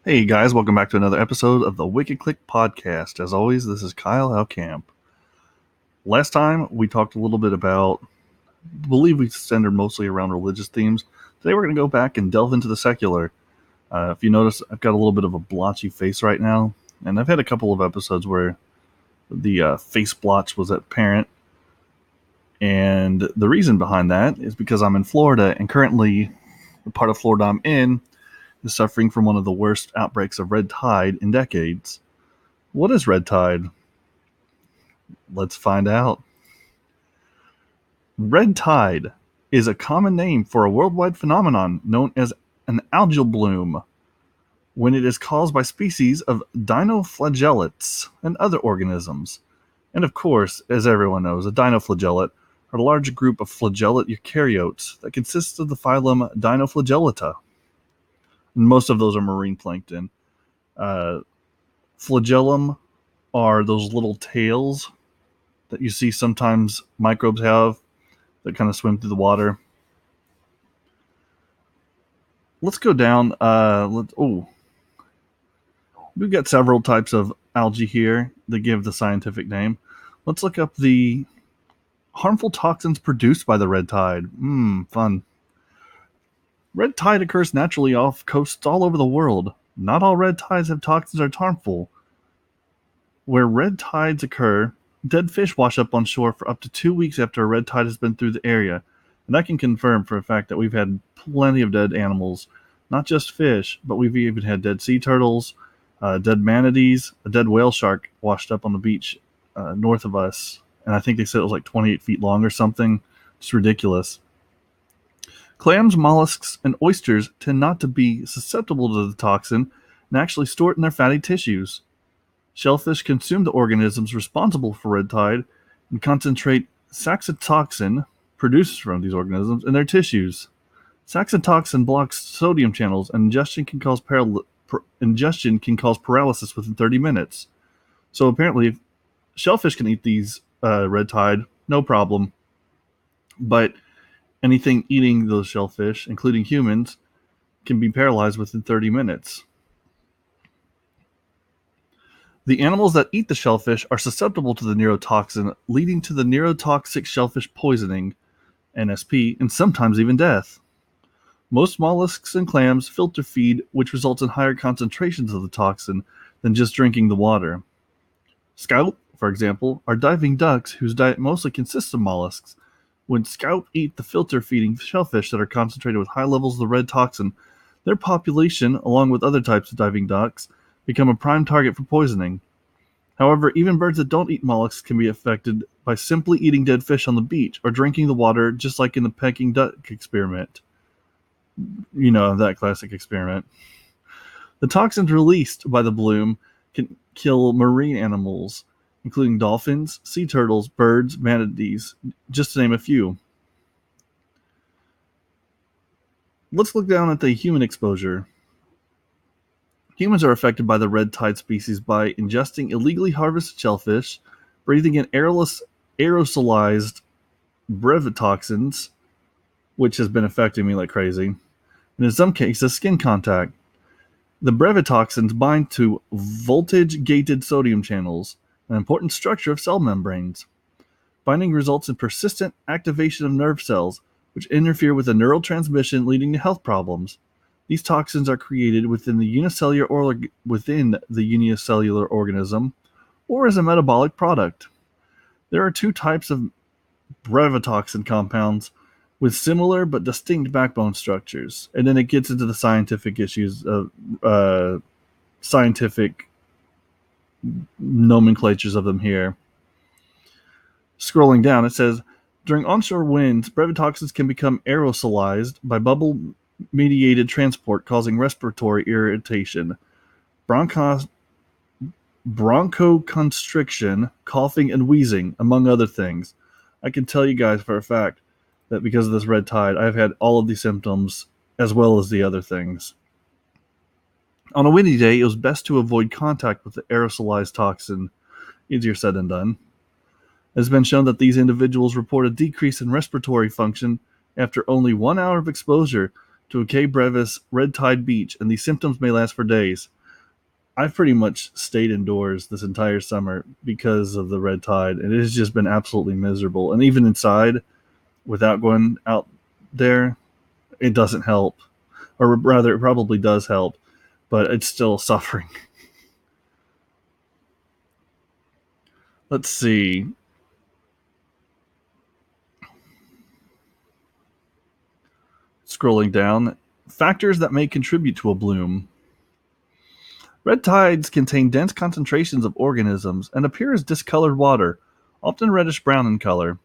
Hey guys, welcome back to another episode of the Wikiclick podcast. As always, this is Kyle Halcamp. Last time we talked a little bit about, I believe we centered mostly around religious themes. Today we're going to go back and delve into the secular. If you notice, I've got a little bit of a blotchy face right now, and I've had a couple of episodes where the face blotch was apparent. And the reason behind that is because I'm in Florida, and currently the part of Florida I'm in is suffering from one of the worst outbreaks of red tide in decades. What is red tide? Let's find out. Red tide is a common name for a worldwide phenomenon known as an algal bloom when it is caused by species of dinoflagellates and other organisms. And of course, as everyone knows, a dinoflagellate are a large group of flagellate eukaryotes that consists of the phylum Dinoflagellata. And most of those are marine plankton. Flagellum are those little tails that you see sometimes microbes have that kind of swim through the water. Let's go down. We've got several types of algae here that give the scientific name. Let's look up the harmful toxins produced by the red tide. Fun. Red tide occurs naturally off coasts all over the world. Not all red tides have toxins that are harmful. Where red tides occur, dead fish wash up on shore for up to 2 weeks after a red tide has been through the area. And I can confirm for a fact that we've had plenty of dead animals. Not just fish, but we've even had dead sea turtles, dead manatees, a dead whale shark washed up on the beach north of us. And I think they said it was like 28 feet long or something. It's ridiculous. Clams, mollusks, and oysters tend not to be susceptible to the toxin and actually store it in their fatty tissues. Shellfish consume the organisms responsible for red tide and concentrate saxitoxin produced from these organisms in their tissues. Saxitoxin blocks sodium channels, and ingestion can cause paralysis within 30 minutes. So apparently, shellfish can eat these red tide, no problem. But anything eating those shellfish, including humans, can be paralyzed within 30 minutes. The animals that eat the shellfish are susceptible to the neurotoxin, leading to the neurotoxic shellfish poisoning, NSP, and sometimes even death. Most mollusks and clams filter feed, which results in higher concentrations of the toxin than just drinking the water. Scaup, for example, are diving ducks whose diet mostly consists of mollusks. When scaup eat the filter-feeding shellfish that are concentrated with high levels of the red toxin, their population, along with other types of diving ducks, become a prime target for poisoning. However, even birds that don't eat mollusks can be affected by simply eating dead fish on the beach or drinking the water, just like in the Peking duck experiment. You know, that classic experiment. The toxins released by the bloom can kill marine animals, including dolphins, sea turtles, birds, manatees, just to name a few. Let's look down at the human exposure. Humans are affected by the red tide species by ingesting illegally harvested shellfish, breathing in aerosolized brevetoxins, which has been affecting me like crazy, and in some cases, skin contact. The brevetoxins bind to voltage-gated sodium channels, an important structure of cell membranes. Binding results in persistent activation of nerve cells, which interfere with the neural transmission, leading to health problems. These toxins are created within the unicellular organism or as a metabolic product. There are two types of brevetoxin compounds with similar but distinct backbone structures. And then it gets into the scientific issues of scientific nomenclatures of them here. Scrolling down, it says, during onshore winds, brevetoxins can become aerosolized by bubble-mediated transport, causing respiratory irritation, bronchoconstriction, coughing, and wheezing, among other things. I can tell you guys for a fact that because of this red tide, I've had all of these symptoms as well as the other things. On a windy day, it was best to avoid contact with the aerosolized toxin. Easier said than done. It has been shown that these individuals report a decrease in respiratory function after only 1 hour of exposure to a K. brevis red tide beach, and these symptoms may last for days. I've pretty much stayed indoors this entire summer because of the red tide, and it has just been absolutely miserable. And even inside, without going out there, it doesn't help. Or rather, it probably does help, but it's still suffering. Let's see. Scrolling down, factors that may contribute to a bloom. Red tides contain dense concentrations of organisms and appear as discolored water, often reddish-brown in color.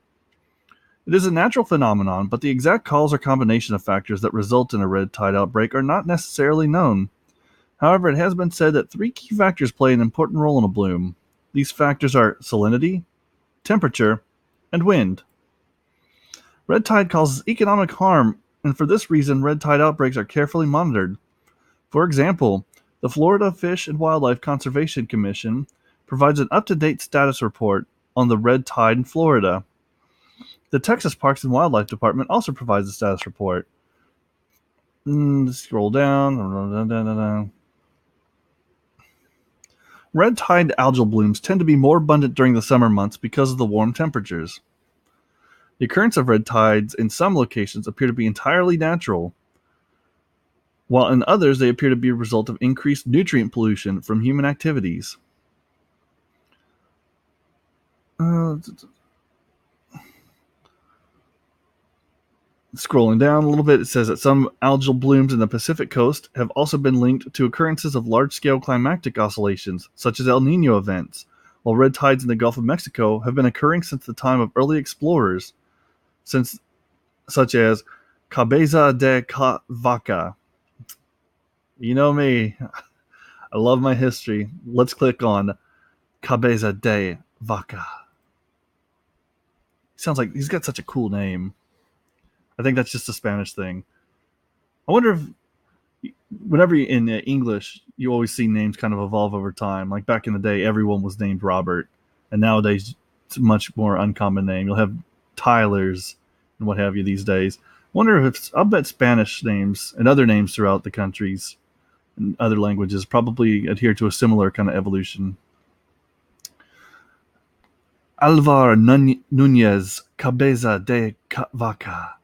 It is a natural phenomenon, but the exact cause or combination of factors that result in a red tide outbreak are not necessarily known. However, it has been said that three key factors play an important role in a bloom. These factors are salinity, temperature, and wind. Red tide causes economic harm, and for this reason, red tide outbreaks are carefully monitored. For example, the Florida Fish and Wildlife Conservation Commission provides an up-to-date status report on the red tide in Florida. The Texas Parks and Wildlife Department also provides a status report. Scroll down. Red tide algal blooms tend to be more abundant during the summer months because of the warm temperatures. The occurrence of red tides in some locations appear to be entirely natural, while in others they appear to be a result of increased nutrient pollution from human activities. Scrolling down a little bit, it says that some algal blooms in the Pacific coast have also been linked to occurrences of large-scale climatic oscillations, such as El Niño events, while red tides in the Gulf of Mexico have been occurring since the time of early explorers, such as Cabeza de Vaca. You know me, I love my history. Let's click on Cabeza de Vaca. Sounds like he's got such a cool name. I think that's just a Spanish thing. I wonder if, whenever in English, you always see names kind of evolve over time. Like back in the day, everyone was named Robert, and nowadays it's a much more uncommon name. You'll have Tylers and what have you these days. I wonder if I'll bet Spanish names and other names throughout the countries and other languages probably adhere to a similar kind of evolution. Alvar Nunez Cabeza de Vaca.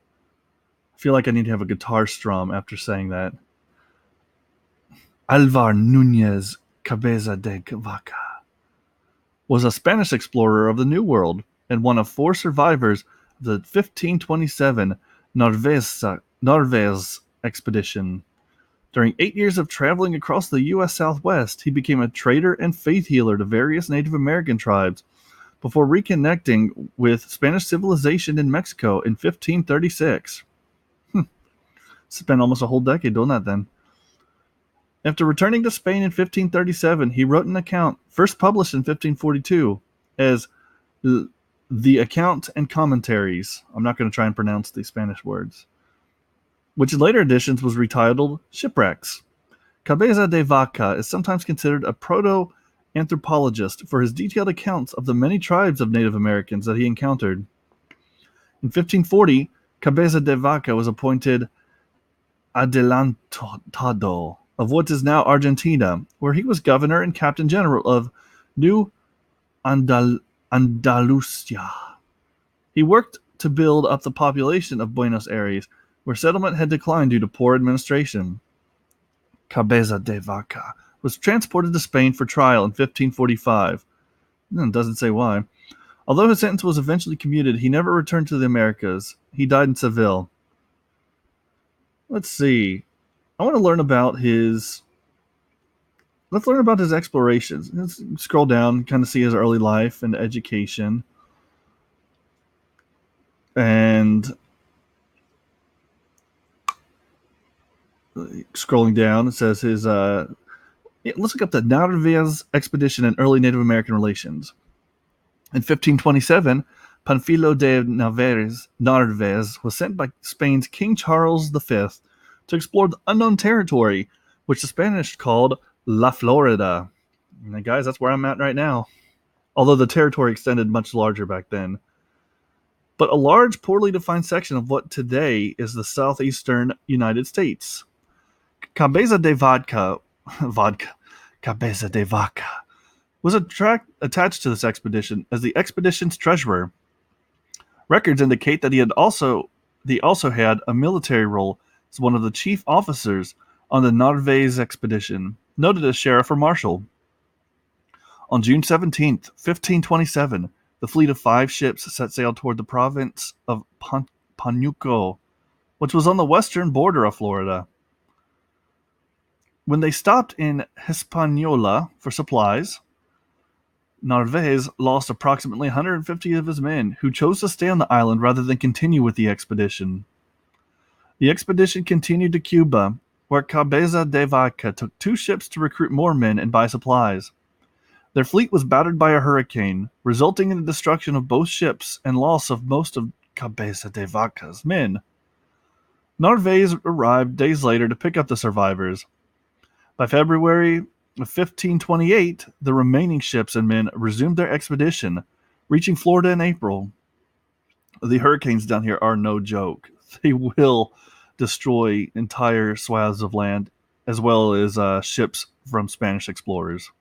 I feel like I need to have a guitar strum after saying that. Alvar Nunez Cabeza de Vaca was a Spanish explorer of the New World and one of four survivors of the 1527 Narvaez expedition. During 8 years of traveling across the U.S. Southwest, he became a trader and faith healer to various Native American tribes before reconnecting with Spanish civilization in Mexico in 1536. Spent almost a whole decade doing that then. After returning to Spain in 1537, he wrote an account, first published in 1542, as The Account and Commentaries. I'm not going to try and pronounce the Spanish words. Which in later editions was retitled Shipwrecks. Cabeza de Vaca is sometimes considered a proto-anthropologist for his detailed accounts of the many tribes of Native Americans that he encountered. In 1540, Cabeza de Vaca was appointed adelantado of what is now Argentina, where he was governor and captain general of New Andalusia. He worked to build up the population of Buenos Aires, where settlement had declined due to poor administration. Cabeza de Vaca was transported to Spain for trial in 1545. It doesn't say why. Although his sentence was eventually commuted, he never returned to the Americas. He died in Seville. Let's see. I want to learn about his. Let's learn about his explorations. Let's scroll down, kind of see his early life and education. And scrolling down, it says his. Let's look up the Narvaez expedition and early Native American relations. In 1527, Panfilo de Narvaez was sent by Spain's King Charles V to explore the unknown territory, which the Spanish called La Florida. And guys, that's where I'm at right now. Although the territory extended much larger back then. But a large, poorly defined section of what today is the southeastern United States. Cabeza de Vaca Cabeza de Vaca, was attached to this expedition as the expedition's treasurer. Records indicate that he also had a military role as one of the chief officers on the Narvaez expedition, noted as sheriff or marshal. On June 17th, 1527, the fleet of 5 ships set sail toward the province of Panuco, which was on the western border of Florida. When they stopped in Hispaniola for supplies, Narvaez lost approximately 150 of his men, who chose to stay on the island rather than continue with the expedition. The expedition continued to Cuba, where Cabeza de Vaca took 2 ships to recruit more men and buy supplies. Their fleet was battered by a hurricane, resulting in the destruction of both ships and loss of most of Cabeza de Vaca's men. Narvaez arrived days later to pick up the survivors. By February of 1528, the remaining ships and men resumed their expedition, reaching Florida in April. The hurricanes down here are no joke. They will destroy entire swaths of land, as well as ships from Spanish explorers.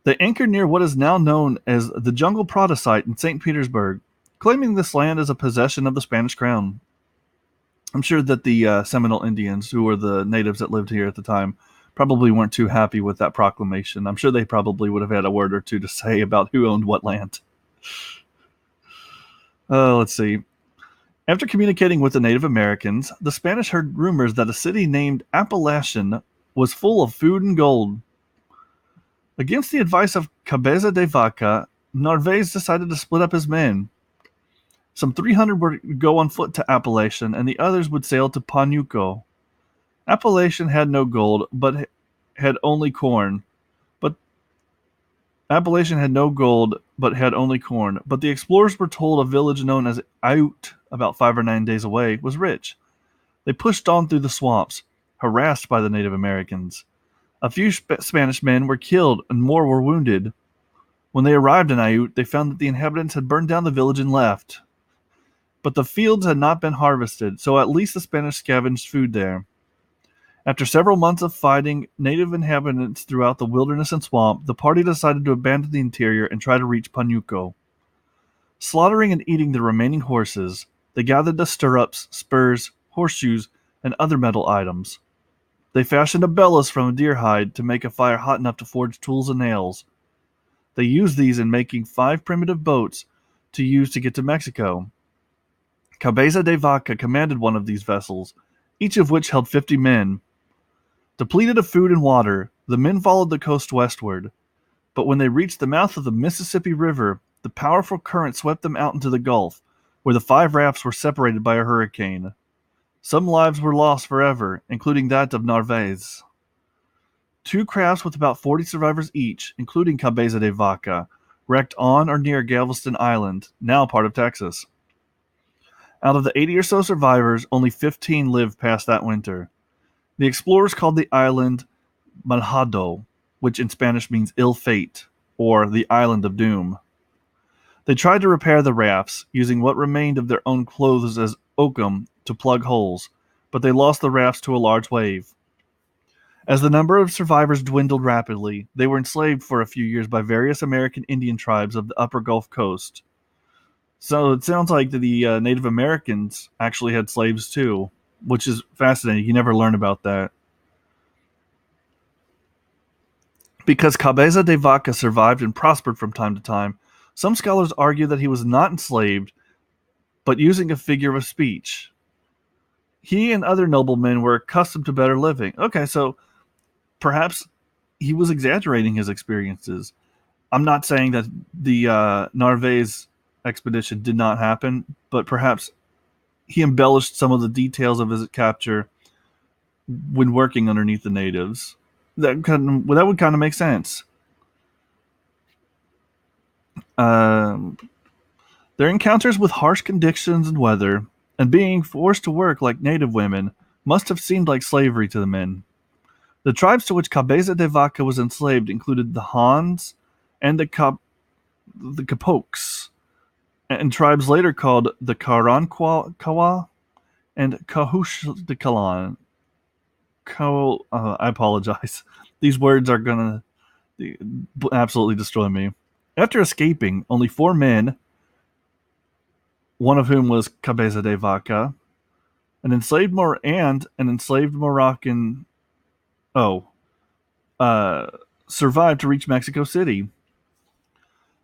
They anchored near what is now known as the Jungle Prada site in St. Petersburg, claiming this land as a possession of the Spanish crown. I'm sure that the Seminole Indians, who were the natives that lived here at the time, probably weren't too happy with that proclamation. I'm sure they probably would have had a word or two to say about who owned what land. Let's see. After communicating with the Native Americans, the Spanish heard rumors that a city named Appalachian was full of food and gold. Against the advice of Cabeza de Vaca, Narvaez decided to split up his men. Some 300 would go on foot to Appalachian, and the others would sail to Panuco. Appalachian had no gold, but had only corn. But the explorers were told a village known as Ayout, about 5 or 9 days away, was rich. They pushed on through the swamps, harassed by the Native Americans. A few Spanish men were killed and more were wounded. When they arrived in Ayout, they found that the inhabitants had burned down the village and left. But the fields had not been harvested, so at least the Spanish scavenged food there. After several months of fighting native inhabitants throughout the wilderness and swamp, the party decided to abandon the interior and try to reach Panuco. Slaughtering and eating the remaining horses, they gathered the stirrups, spurs, horseshoes, and other metal items. They fashioned a bellows from a deer hide to make a fire hot enough to forge tools and nails. They used these in making 5 primitive boats to use to get to Mexico. Cabeza de Vaca commanded one of these vessels, each of which held 50 men. Depleted of food and water, the men followed the coast westward. But when they reached the mouth of the Mississippi River, the powerful current swept them out into the Gulf, where the 5 rafts were separated by a hurricane. Some lives were lost forever, including that of Narvaez. 2 crafts with about 40 survivors each, including Cabeza de Vaca, wrecked on or near Galveston Island, now part of Texas. Out of the 80 or so survivors, only 15 lived past that winter. The explorers called the island Malhado, which in Spanish means ill fate, or the Island of Doom. They tried to repair the rafts, using what remained of their own clothes as oakum to plug holes, but they lost the rafts to a large wave. As the number of survivors dwindled rapidly, they were enslaved for a few years by various American Indian tribes of the upper Gulf Coast. So it sounds like the Native Americans actually had slaves too, which is fascinating. You never learn about that. Because Cabeza de Vaca survived and prospered from time to time, some scholars argue that he was not enslaved, but using a figure of speech. He and other noblemen were accustomed to better living. Okay, so perhaps he was exaggerating his experiences. I'm not saying that the Narvaez expedition did not happen, but perhaps he embellished some of the details of his capture when working underneath the natives. That would kind of make sense. Their encounters with harsh conditions and weather, and being forced to work like native women, must have seemed like slavery to the men. The tribes to which Cabeza de Vaca was enslaved included the Hans and the Capokes, and tribes later called the Karankawa and Cahushkalan. I apologize. These words are gonna absolutely destroy me. After escaping, only 4 men, one of whom was Cabeza de Vaca, an enslaved Moroccan, oh, uh, survived to reach Mexico City.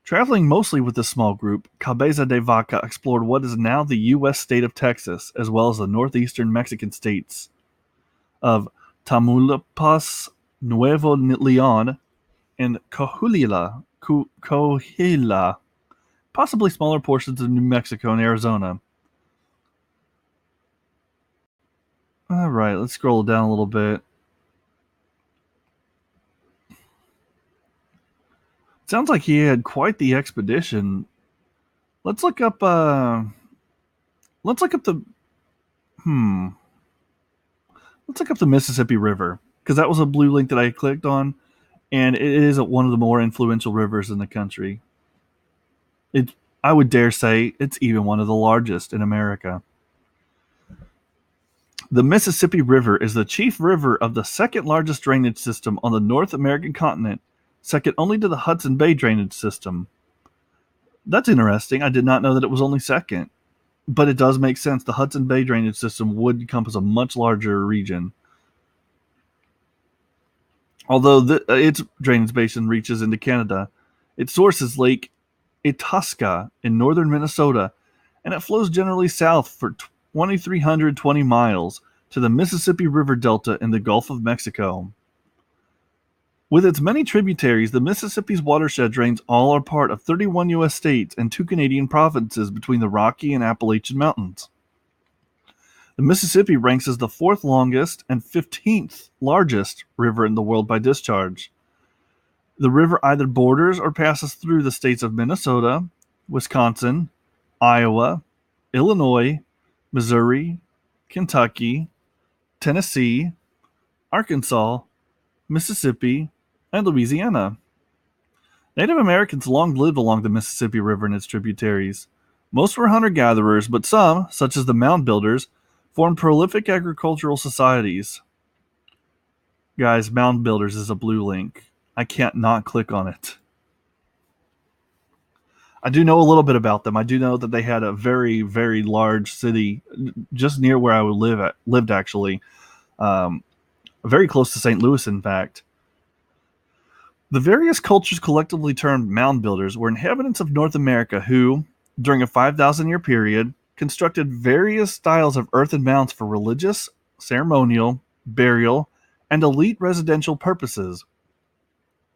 Traveling mostly with this small group, Cabeza de Vaca explored what is now the U.S. state of Texas, as well as the northeastern Mexican states of Tamaulipas, Nuevo Leon, and Coahuila, possibly smaller portions of New Mexico and Arizona. All right, let's scroll down a little bit. Sounds like he had quite the expedition. Let's look up. Let's look up the. Hmm. Let's look up the Mississippi River because that was a blue link that I clicked on, and it is one of the more influential rivers in the country. It, I would dare say, it's even one of the largest in America. The Mississippi River is the chief river of the second largest drainage system on the North American continent, second only to the Hudson Bay drainage system. That's interesting. I did not know that it was only second, but it does make sense. The Hudson Bay drainage system would encompass a much larger region. Although its drainage basin reaches into Canada, its source is Lake Itasca in northern Minnesota, and it flows generally south for 2,320 miles to the Mississippi River Delta in the Gulf of Mexico. With its many tributaries, the Mississippi's watershed drains all or part of 31 U.S. states and 2 Canadian provinces between the Rocky and Appalachian Mountains. The Mississippi ranks as the 4th longest and 15th largest river in the world by discharge. The river either borders or passes through the states of Minnesota, Wisconsin, Iowa, Illinois, Missouri, Kentucky, Tennessee, Arkansas, Mississippi, and Louisiana. Native Americans long lived along the Mississippi River and its tributaries. Most were hunter-gatherers, but some, such as the Mound Builders, formed prolific agricultural societies. Guys, Mound Builders is a blue link. I can't not click on it. I do know a little bit about them. I do know that they had a very, very large city just near where I lived actually. Very close to St. Louis, in fact. The various cultures collectively termed mound builders were inhabitants of North America who, during a 5,000-year period, constructed various styles of earthen mounds for religious, ceremonial, burial, and elite residential purposes.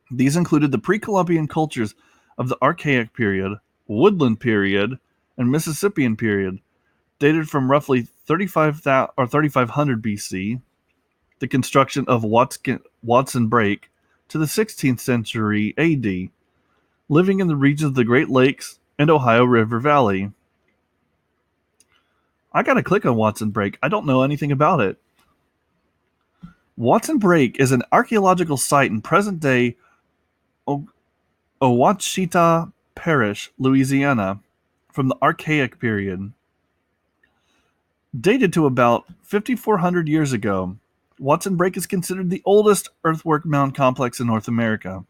These included the pre-Columbian cultures of the Archaic period, Woodland period, and Mississippian period, dated from roughly 3500 BC, the construction of Watson Brake, to the 16th century AD, living in the regions of the Great Lakes and Ohio River Valley. I gotta click on Watson Brake. I don't know anything about it. Watson Brake is an archaeological site in present-day Ouachita Parish, Louisiana, from the Archaic period. Dated to about 5,400 years ago, Watson Brake is considered the oldest earthwork mound complex in North America.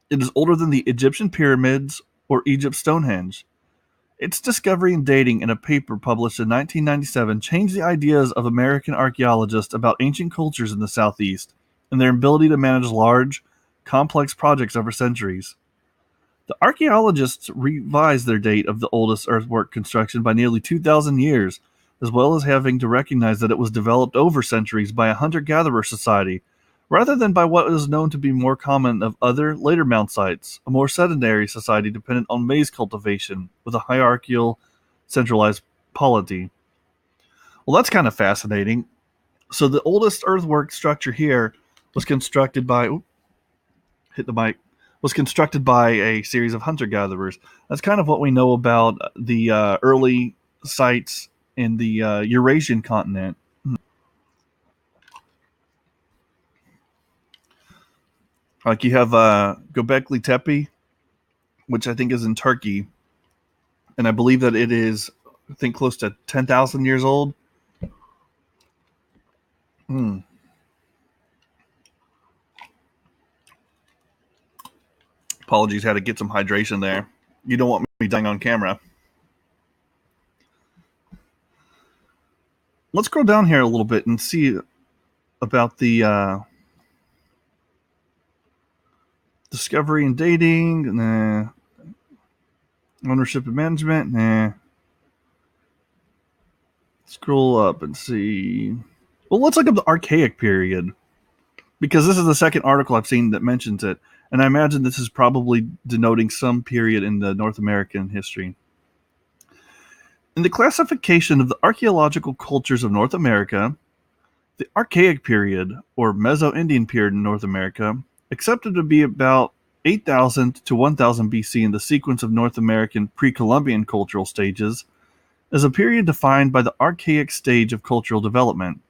It is older than the Egyptian pyramids or Egypt's Stonehenge. Its discovery and dating in a paper published in 1997 changed the ideas of American archaeologists about ancient cultures in the Southeast and their ability to manage large, complex projects over centuries. The archaeologists revised their date of the oldest earthwork construction by nearly 2,000 years, as well as having to recognize that it was developed over centuries by a hunter-gatherer society, rather than by what is known to be more common of other later mound sites, a more sedentary society dependent on maize cultivation with a hierarchical, centralized polity. Well, that's kind of fascinating. So the oldest earthwork structure here was constructed by was constructed by a series of hunter-gatherers. That's kind of what we know about the early sites in the Eurasian continent. Like you have Göbekli Tepe, which I think is in Turkey, and I believe that it is, I think, close to 10,000 years old. Apologies, had to get some hydration there. You don't want me dying on camera. Let's scroll down here a little bit and see about the discovery and dating. Nah. Ownership and management. Nah. Scroll up and see. Well, let's look up the Archaic period, because this is the second article I've seen that mentions it, and I imagine this is probably denoting some period in the North American history. In the classification of the archaeological cultures of North America, the Archaic period, or Meso-Indian period in North America, accepted to be about 8,000 to 1,000 BC in the sequence of North American pre-Columbian cultural stages, is a period defined by the Archaic stage of cultural development.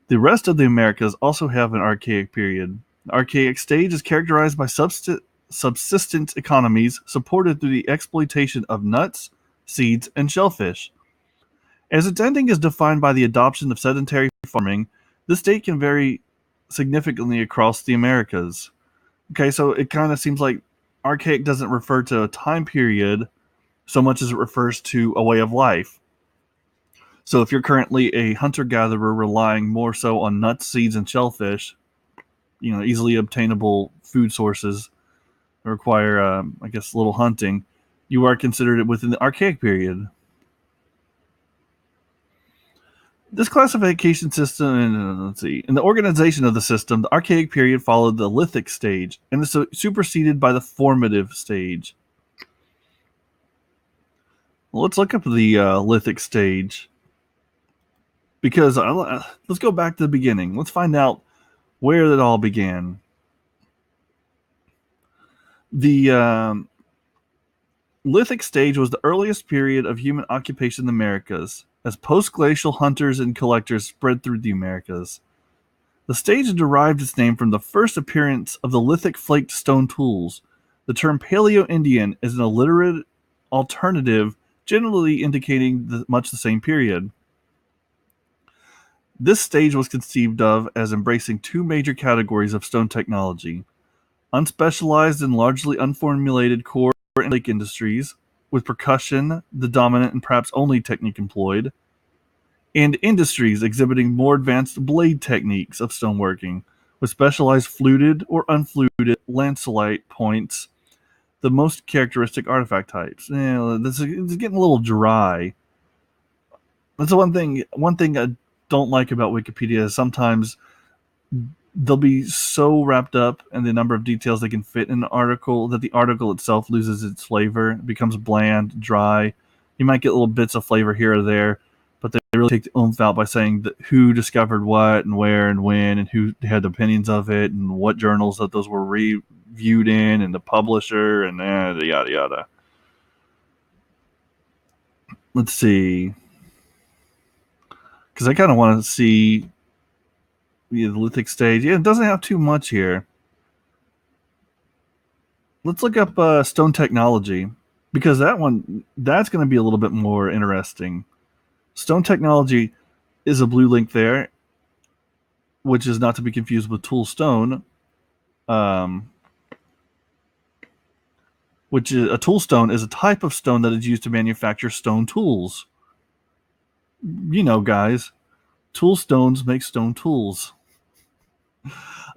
The rest of the Americas also have an Archaic period. The Archaic stage is characterized by subsistence economies supported through the exploitation of nuts, seeds, and shellfish. As its ending is defined by the adoption of sedentary farming, this state can vary significantly across the Americas. Okay, so it kind of seems like Archaic doesn't refer to a time period so much as it refers to a way of life. So if you're currently a hunter-gatherer relying more so on nuts, seeds, and shellfish, easily obtainable food sources that require, little hunting, you are considered within the Archaic period. This classification system, in the organization of the system, the Archaic period followed the Lithic stage and is superseded by the Formative stage. Well, let's look up the Lithic stage, because let's go back to the beginning. Let's find out where it all began. The Lithic stage was the earliest period of human occupation in the Americas, as post-glacial hunters and collectors spread through the Americas. The stage derived its name from the first appearance of the lithic flaked stone tools. The term Paleo-Indian is an alliterative alternative, generally indicating much the same period. This stage was conceived of as embracing two major categories of stone technology: unspecialized and largely unformulated core and lake industries, with percussion the dominant and perhaps only technique employed, and industries exhibiting more advanced blade techniques of stoneworking, with specialized fluted or unfluted lanceolate points, the most characteristic artifact types. This is getting a little dry. That's one thing I don't like about Wikipedia is sometimes they'll be so wrapped up in the number of details they can fit in an article that the article itself loses its flavor. It becomes bland, dry. You might get little bits of flavor here or there, but they really take the oomph out by saying who discovered what and where and when and who had opinions of it and what journals that those were reviewed in and the publisher and yada yada. Let's see. Because I kind of want to see the Lithic stage. Yeah, it doesn't have too much here. Let's look up stone technology, because that's going to be a little bit more interesting. Stone technology is a blue link there, which is not to be confused with tool stone, which is a tool stone is a type of stone that is used to manufacture stone tools. Guys, tool stones make stone tools.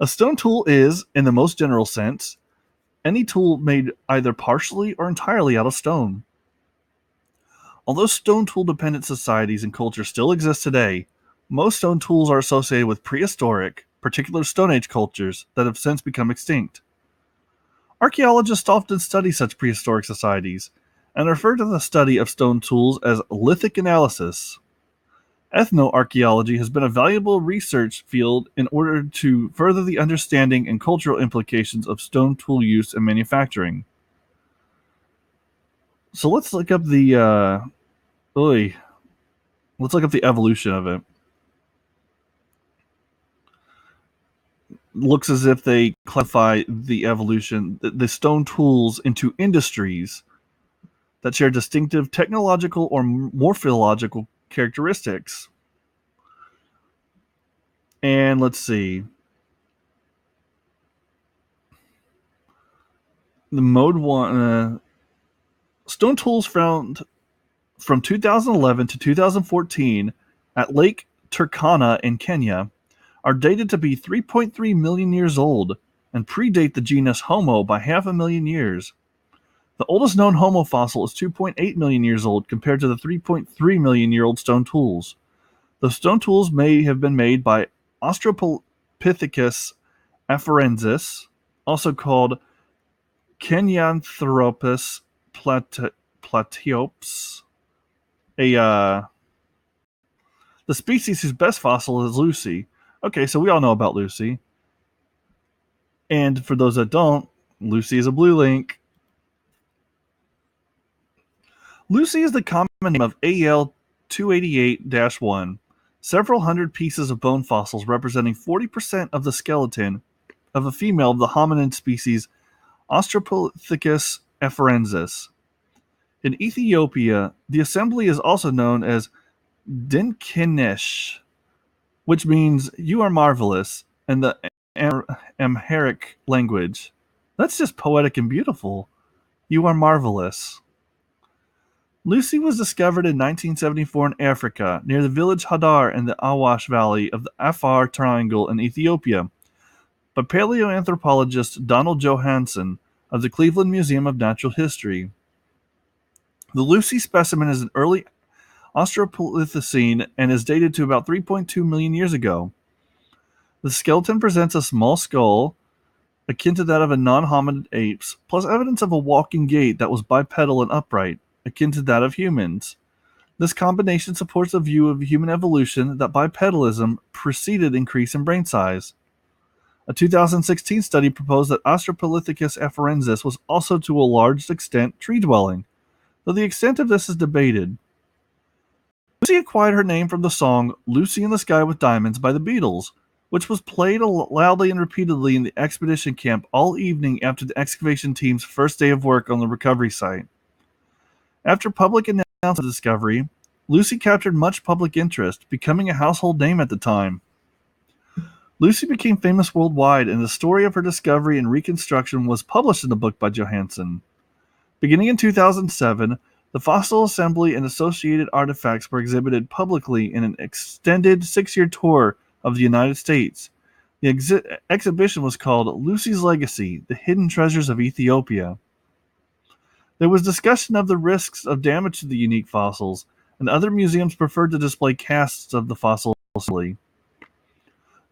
A stone tool is, in the most general sense, any tool made either partially or entirely out of stone. Although stone tool-dependent societies and cultures still exist today, most stone tools are associated with prehistoric, particular Stone Age cultures that have since become extinct. Archaeologists often study such prehistoric societies and refer to the study of stone tools as lithic analysis. Ethnoarchaeology has been a valuable research field in order to further the understanding and cultural implications of stone tool use and manufacturing. So let's look up the evolution of it. Looks as if they classify the evolution, the stone tools, into industries that share distinctive technological or morphological characteristics. And let's see. The mode one stone tools found from 2011 to 2014 at Lake Turkana in Kenya are dated to be 3.3 million years old and predate the genus Homo by 500,000 years. The oldest known Homo fossil is 2.8 million years old compared to the 3.3 million year old stone tools. The stone tools may have been made by Australopithecus afarensis, also called Kenyanthropus platyops, the species whose best fossil is Lucy. Okay, so we all know about Lucy. And for those that don't, Lucy is a blue link. Lucy is the common name of AL 288-1. Several hundred pieces of bone fossils representing 40% of the skeleton of a female of the hominid species Australopithecus afarensis. In Ethiopia, the assembly is also known as Dinkinesh, which means "you are marvelous" in the Amharic language. That's just poetic and beautiful. You are marvelous. Lucy was discovered in 1974 in Africa, near the village Hadar in the Awash Valley of the Afar Triangle in Ethiopia, by paleoanthropologist Donald Johansen of the Cleveland Museum of Natural History. The Lucy specimen is an early Australopithecine and is dated to about 3.2 million years ago. The skeleton presents a small skull, akin to that of a non-hominid apes, plus evidence of a walking gait that was bipedal and upright, akin to that of humans. This combination supports a view of human evolution that bipedalism preceded increase in brain size. A 2016 study proposed that Australopithecus afarensis was also to a large extent tree-dwelling, though the extent of this is debated. Lucy acquired her name from the song "Lucy in the Sky with Diamonds" by the Beatles, which was played loudly and repeatedly in the expedition camp all evening after the excavation team's first day of work on the recovery site. After public announcement of the discovery, Lucy captured much public interest, becoming a household name at the time. Lucy became famous worldwide, and the story of her discovery and reconstruction was published in a book by Johansen. Beginning in 2007, the fossil assembly and associated artifacts were exhibited publicly in an extended 6-year tour of the United States. The exhibition was called Lucy's Legacy: The Hidden Treasures of Ethiopia. There was discussion of the risks of damage to the unique fossils, and other museums preferred to display casts of the fossil assembly.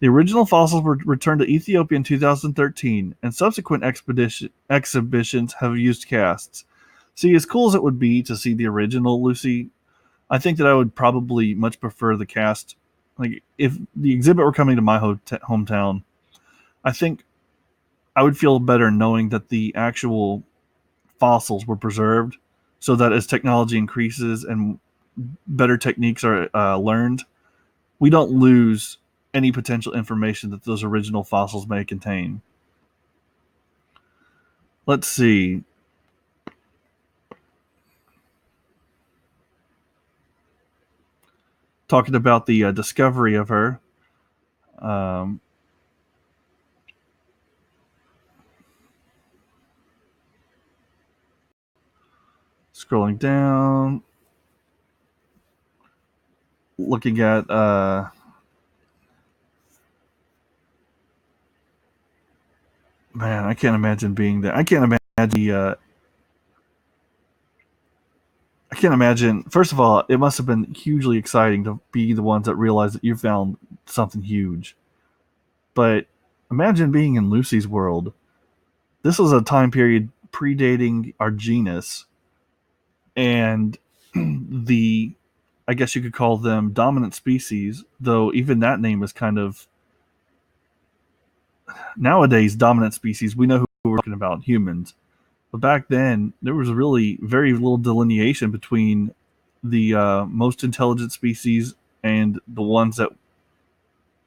The original fossils were returned to Ethiopia in 2013, and subsequent exhibitions have used casts. See, as cool as it would be to see the original Lucy, I think that I would probably much prefer the cast. Like, if the exhibit were coming to my hometown, I think I would feel better knowing that the actual fossils were preserved, so that as technology increases and better techniques are learned, we don't lose any potential information that those original fossils may contain. Let's see. Talking about the discovery of her. Scrolling down. Looking at man, I can't imagine being there. I can't imagine. First of all, it must have been hugely exciting to be the ones that realized that you found something huge. But imagine being in Lucy's world. This was a time period predating our genus, and I guess you could call them dominant species, though even that name is kind of nowadays dominant species. We know who we're talking about, humans. But back then, there was really very little delineation between the most intelligent species and the ones that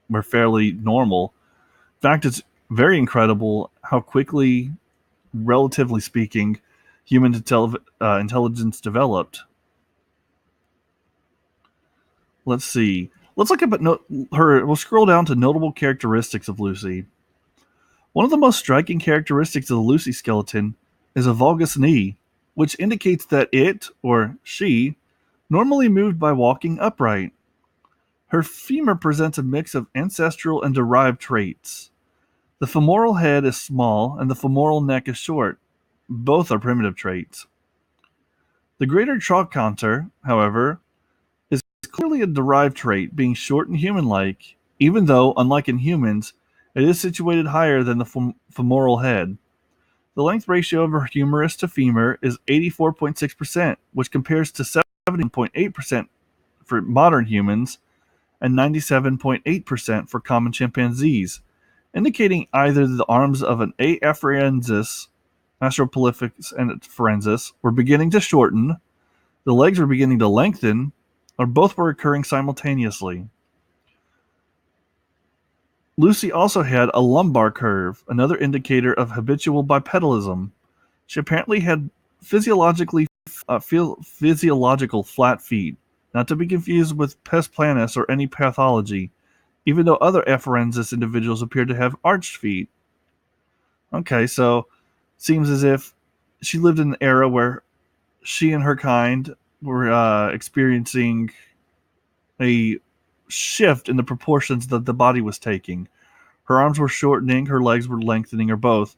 were fairly normal. In fact, it's very incredible how quickly, relatively speaking, human intelligence developed. Let's see. Let's look at her. We'll scroll down to notable characteristics of Lucy. One of the most striking characteristics of the Lucy skeleton is a valgus knee, which indicates that it, or she, normally moved by walking upright. Her femur presents a mix of ancestral and derived traits. The femoral head is small and the femoral neck is short. Both are primitive traits. The greater trochanter, however, is clearly a derived trait, being short and human-like, even though, unlike in humans, it is situated higher than the femoral head. The length ratio of her humerus to femur is 84.6%, which compares to 70.8% for modern humans and 97.8% for common chimpanzees, indicating either the arms of an A. afarensis, Australopithecus afarensis, were beginning to shorten, the legs were beginning to lengthen, or both were occurring simultaneously. Lucy also had a lumbar curve, another indicator of habitual bipedalism. She apparently had physiological flat feet, not to be confused with pes planus or any pathology, even though other afarensis individuals appear to have arched feet. Okay, so seems as if she lived in an era where she and her kind were experiencing a shift in the proportions that the body was taking. Her arms were shortening, her legs were lengthening, or both.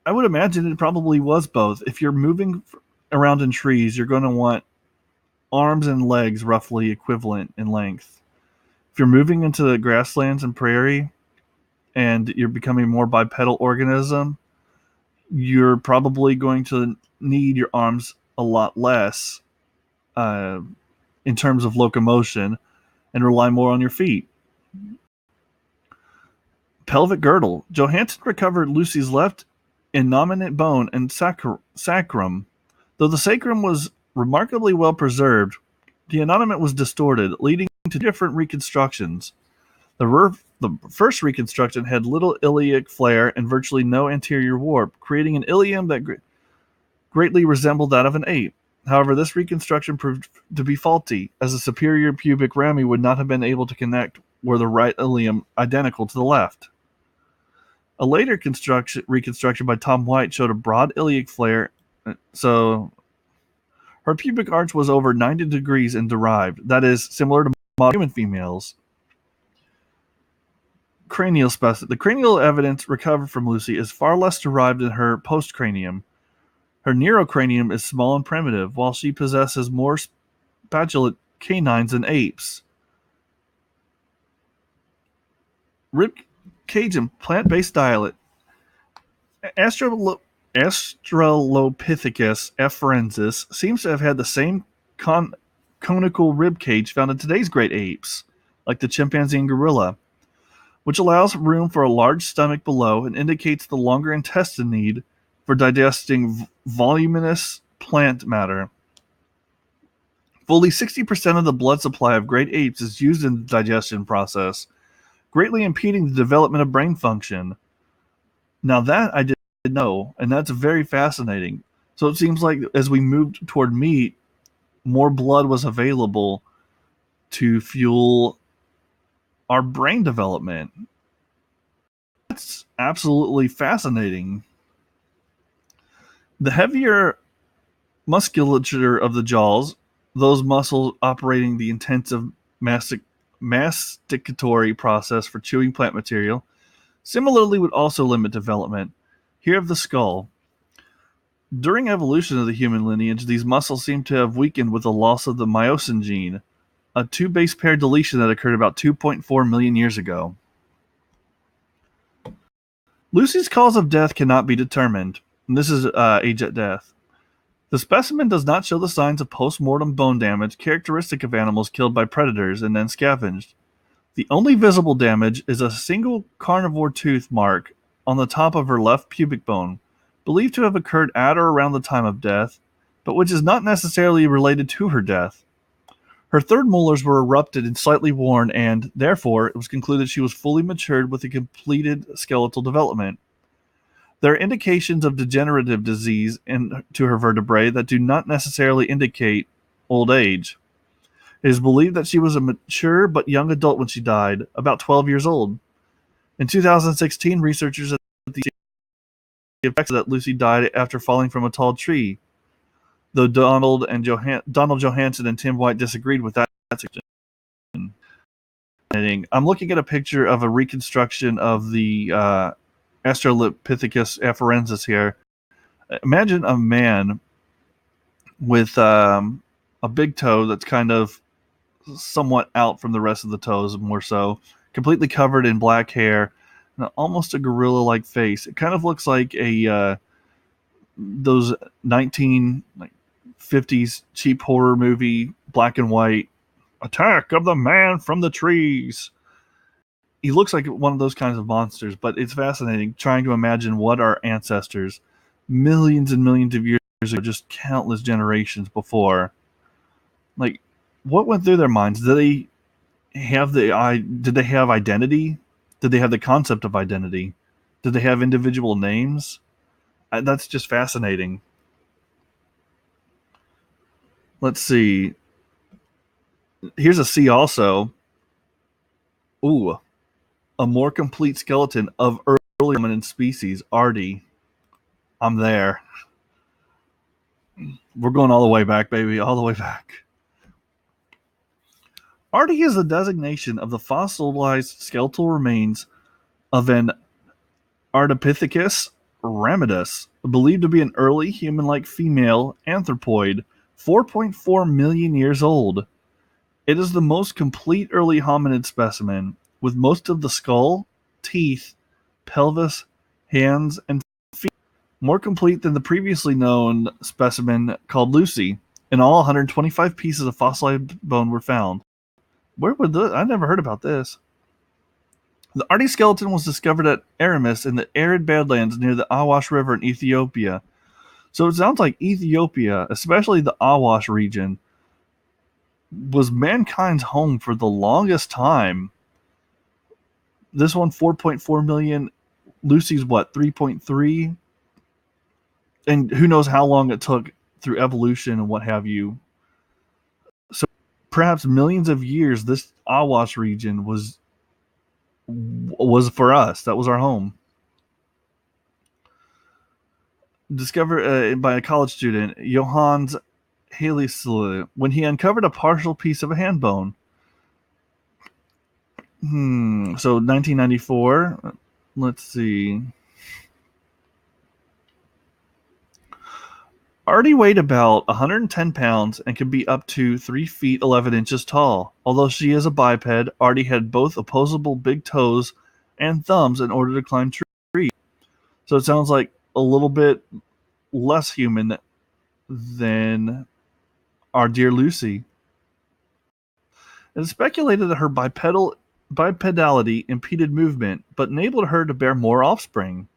I would imagine it probably was both. If you're moving around in trees, you're going to want arms and legs roughly equivalent in length. If you're moving into the grasslands and prairie and you're becoming a more bipedal organism, you're probably going to need your arms a lot less in terms of locomotion and rely more on your feet. Pelvic girdle. Johansen recovered Lucy's left innominate bone and sacrum. Though the sacrum was remarkably well preserved, the innominate was distorted, leading to different reconstructions. The first reconstruction had little iliac flare and virtually no anterior warp, creating an ilium that greatly resembled that of an ape. However, this reconstruction proved to be faulty, as the superior pubic rami would not have been able to connect were the right ilium identical to the left. A later reconstruction by Tom White showed a broad iliac flare, so her pubic arch was over 90 degrees and derived, that is, similar to modern human females. Cranial specimen. The cranial evidence recovered from Lucy is far less derived than her postcranium. Her neurocranium is small and primitive, while she possesses more spatulate canines than apes. Rib cage and plant-based diet. Australopithecus afarensis seems to have had the same conical rib cage found in today's great apes, like the chimpanzee and gorilla, which allows room for a large stomach below and indicates the longer intestine need for digesting voluminous plant matter. Fully 60% of the blood supply of great apes is used in the digestion process, greatly impeding the development of brain function. Now that I didn't know, and that's very fascinating. So it seems like as we moved toward meat, more blood was available to fuel our brain development. That's absolutely fascinating. The heavier musculature of the jaws, those muscles operating the intensive masticatory process for chewing plant material, similarly would also limit development. Here of the skull. During evolution of the human lineage, these muscles seem to have weakened with the loss of the myosin gene, a 2 base pair deletion that occurred about 2.4 million years ago. Lucy's cause of death cannot be determined. And this is age at death. The specimen does not show the signs of post-mortem bone damage characteristic of animals killed by predators and then scavenged. The only visible damage is a single carnivore tooth mark on the top of her left pubic bone, believed to have occurred at or around the time of death, but which is not necessarily related to her death. Her third molars were erupted and slightly worn, and, therefore, it was concluded she was fully matured with a completed skeletal development. There are indications of degenerative disease to her vertebrae that do not necessarily indicate old age. It is believed that she was a mature but young adult when she died, about 12 years old. In 2016, researchers at the effects that Lucy died after falling from a tall tree, though Donald Johansson and Tim White disagreed with that suggestion. I'm looking at a picture of a reconstruction of the Australopithecus afarensis here. Imagine a man with a big toe that's kind of somewhat out from the rest of the toes, more so, completely covered in black hair, and almost a gorilla-like face. It kind of looks like a those 1950s cheap horror movie, black and white, Attack of the Man from the Trees. He looks like one of those kinds of monsters, but it's fascinating trying to imagine what our ancestors, millions and millions of years ago, just countless generations before, like, what went through their minds? Did they have identity? Did they have the concept of identity? Did they have individual names? That's just fascinating. Let's see. Here's a C also. Ooh, a more complete skeleton of early hominid species, Artie. I'm there. We're going all the way back, baby, all the way back. Artie is the designation of the fossilized skeletal remains of an Ardipithecus ramidus, believed to be an early human-like female anthropoid, 4.4 million years old. It is the most complete early hominid specimen, with most of the skull, teeth, pelvis, hands, and feet more complete than the previously known specimen called Lucy. In all, 125 pieces of fossilized bone were found. Where would I never heard about this. The Artie skeleton was discovered at Aramis in the arid badlands near the Awash River in Ethiopia. So it sounds like Ethiopia, especially the Awash region, was mankind's home for the longest time. This one, 4.4 million. Lucy's what, 3.3? And who knows how long it took through evolution and what have you. So perhaps millions of years, this Awash region was for us. That was our home. Discovered by a college student, Johannes Halisle, when he uncovered a partial piece of a hand bone. So 1994. Let's see. Artie weighed about 110 pounds and could be up to 3 feet 11 inches tall. Although she is a biped, Artie had both opposable big toes and thumbs in order to climb trees. So it sounds like a little bit less human than our dear Lucy. It is speculated that her bipedality impeded movement, but enabled her to bear more offspring.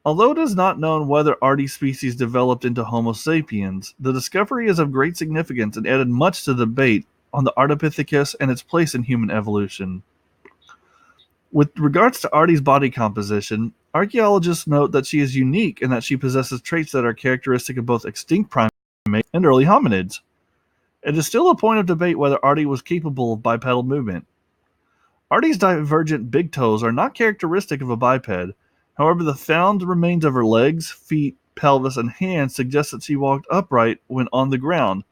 Although it is not known whether Artie species developed into Homo sapiens, the discovery is of great significance and added much to the debate on the Ardipithecus and its place in human evolution. With regards to Artie's body composition, archaeologists note that she is unique in that she possesses traits that are characteristic of both extinct primates and early hominids. It is still a point of debate whether Artie was capable of bipedal movement. Artie's divergent big toes are not characteristic of a biped. However, the found remains of her legs, feet, pelvis, and hands suggest that she walked upright when on the ground,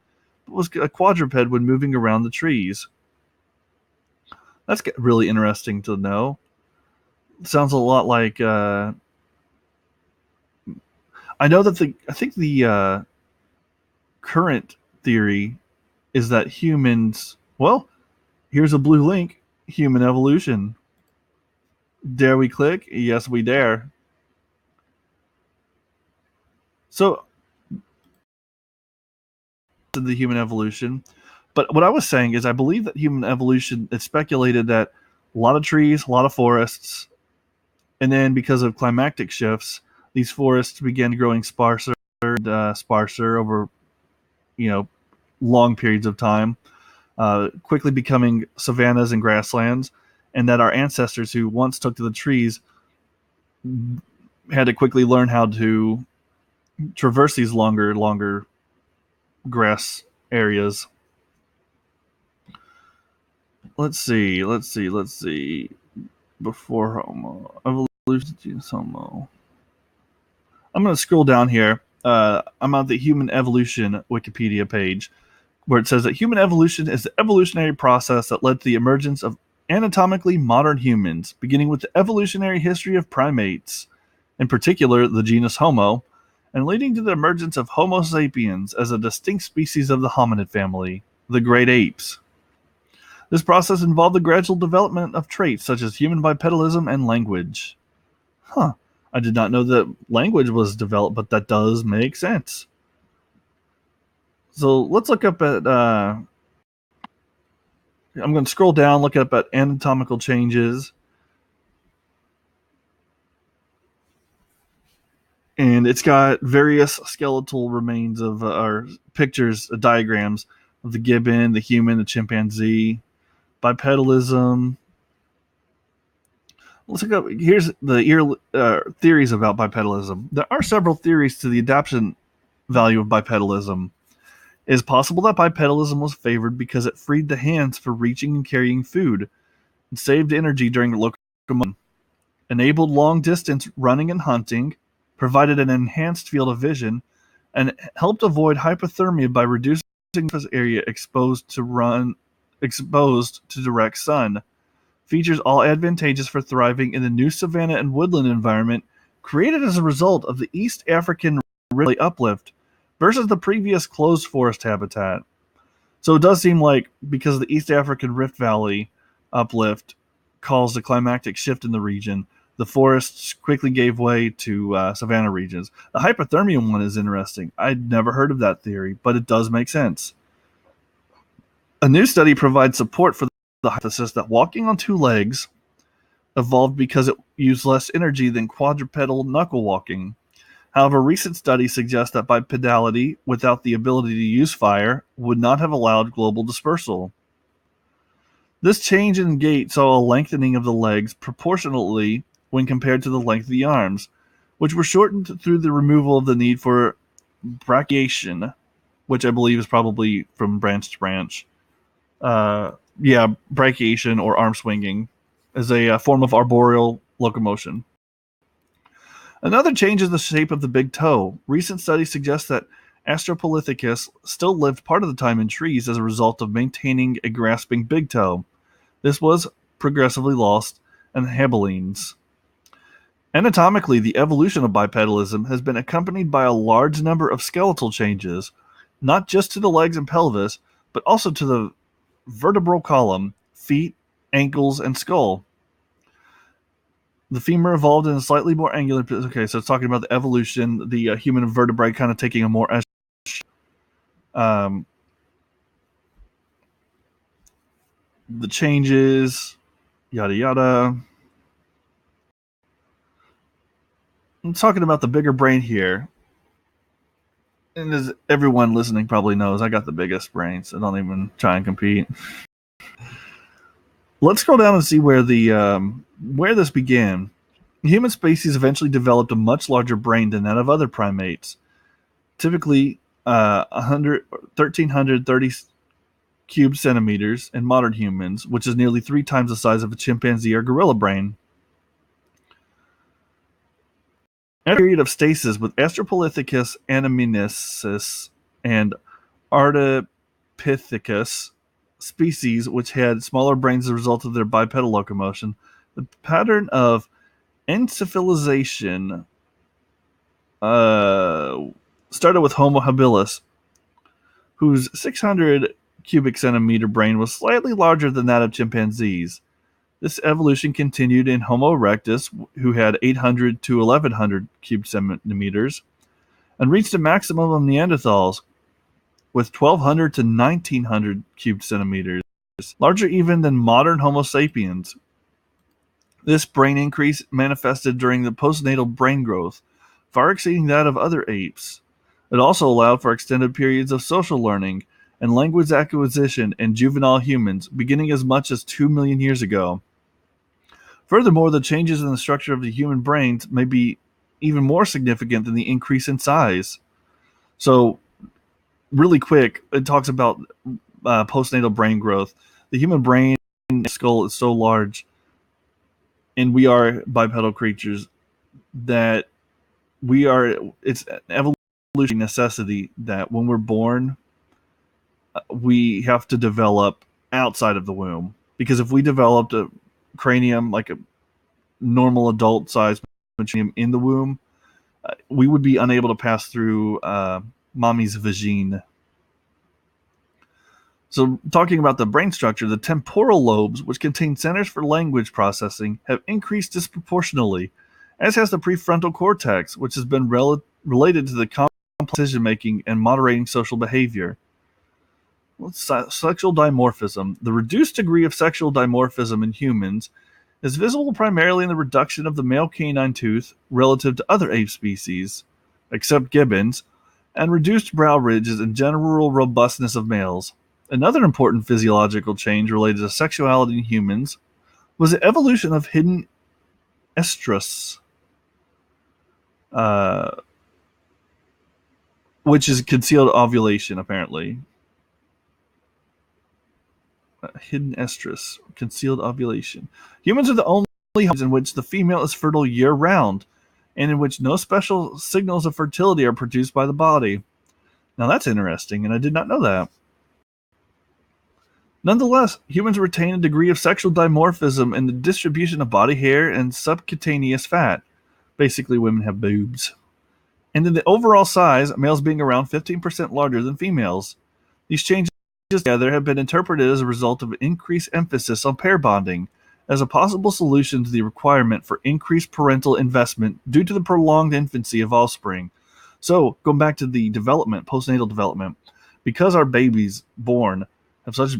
but was a quadruped when moving around the trees. That's really interesting to know. Sounds a lot like. I know that I think the current theory is that humans. Well, here's a blue link. Human evolution. Dare we click? Yes, we dare. So, the human evolution. But what I was saying is I believe that human evolution, it's speculated that a lot of trees, a lot of forests, and then because of climatic shifts, these forests began growing sparser and sparser over, long periods of time, quickly becoming savannas and grasslands, and that our ancestors who once took to the trees had to quickly learn how to traverse these longer grass areas. Let's see. Before Homo evolution, Homo. I'm going to scroll down here. I'm on the Human Evolution Wikipedia page, where it says that human evolution is the evolutionary process that led to the emergence of anatomically modern humans, beginning with the evolutionary history of primates, in particular the genus Homo, and leading to the emergence of Homo sapiens as a distinct species of the hominid family, the great apes. This process involved the gradual development of traits such as human bipedalism and language. Huh. I did not know that language was developed, but that does make sense. So let's look up at I'm going to scroll down, look up at anatomical changes. And it's got various skeletal remains of, or pictures, diagrams of the gibbon, the human, the chimpanzee, bipedalism. Let's look up. Here's the theories about bipedalism. There are several theories to the adaptation value of bipedalism. It is possible that bipedalism was favored because it freed the hands for reaching and carrying food, and saved energy during locomotion, enabled long-distance running and hunting, provided an enhanced field of vision, and helped avoid hypothermia by reducing the surface area exposed to direct sun. Features all advantageous for thriving in the new savanna and woodland environment created as a result of the East African Rift uplift versus the previous closed forest habitat. So it does seem like because of the East African Rift Valley uplift caused a climatic shift in the region, the forests quickly gave way to savanna regions. The hypothermia one is interesting. I'd never heard of that theory, but it does make sense. A new study provides support for the hypothesis that walking on two legs evolved because it used less energy than quadrupedal knuckle walking. However, recent studies suggest that bipedality, without the ability to use fire, would not have allowed global dispersal. This change in gait saw a lengthening of the legs proportionally when compared to the length of the arms, which were shortened through the removal of the need for brachiation, which I believe is probably from branch to branch. Brachiation or arm swinging is a form of arboreal locomotion. Another change is the shape of the big toe. Recent studies suggest that Australopithecus still lived part of the time in trees as a result of maintaining a grasping big toe. This was progressively lost in habilines. Anatomically, the evolution of bipedalism has been accompanied by a large number of skeletal changes, not just to the legs and pelvis, but also to the vertebral column, feet, ankles, and skull. The femur evolved in a slightly more angular. Okay, so it's talking about the evolution, the human vertebrae kind of taking a more the changes, yada yada. I'm talking about the bigger brain here. And as everyone listening probably knows, I got the biggest brain, so don't even try and compete. Let's scroll down and see where this began. The human species eventually developed a much larger brain than that of other primates. Typically, 1,330 cube centimeters in modern humans, which is nearly 3 times the size of a chimpanzee or gorilla brain. After a period of stasis with Australopithecus anamensis and Ardipithecus species, which had smaller brains as a result of their bipedal locomotion, the pattern of encephalization started with Homo habilis, whose 600 cubic centimeter brain was slightly larger than that of chimpanzees. This evolution continued in Homo erectus, who had 800 to 1100 cubic centimeters, and reached a maximum of Neanderthals, with 1200 to 1900 cubic centimeters, larger even than modern Homo sapiens. This brain increase manifested during the postnatal brain growth, far exceeding that of other apes. It also allowed for extended periods of social learning and language acquisition in juvenile humans, beginning as much as 2 million years ago. Furthermore, the changes in the structure of the human brains may be even more significant than the increase in size. So, really quick, it talks about postnatal brain growth. The human brain skull is so large, and we are bipedal creatures, that it's an evolutionary necessity that when we're born, we have to develop outside of the womb. Because if we developed a cranium like a normal adult size cranium in the womb, we would be unable to pass through mommy's vagine. So, talking about the brain structure, the temporal lobes, which contain centers for language processing, have increased disproportionately, as has the prefrontal cortex, which has been related to the complex decision making and moderating social behavior. Sexual dimorphism. The reduced degree of sexual dimorphism in humans is visible primarily in the reduction of the male canine tooth relative to other ape species, except gibbons, and reduced brow ridges and general robustness of males. Another important physiological change related to sexuality in humans was the evolution of hidden estrus, which is concealed ovulation, apparently. Hidden estrus, concealed ovulation. Humans are the only hominids in which the female is fertile year-round, and in which no special signals of fertility are produced by the body. Now that's interesting, and I did not know that. Nonetheless, humans retain a degree of sexual dimorphism in the distribution of body hair and subcutaneous fat. Basically, women have boobs. And in the overall size, males being around 15% larger than females. These changes together have been interpreted as a result of increased emphasis on pair bonding, as a possible solution to the requirement for increased parental investment due to the prolonged infancy of offspring. So, going back to the development, postnatal development, because our babies born have such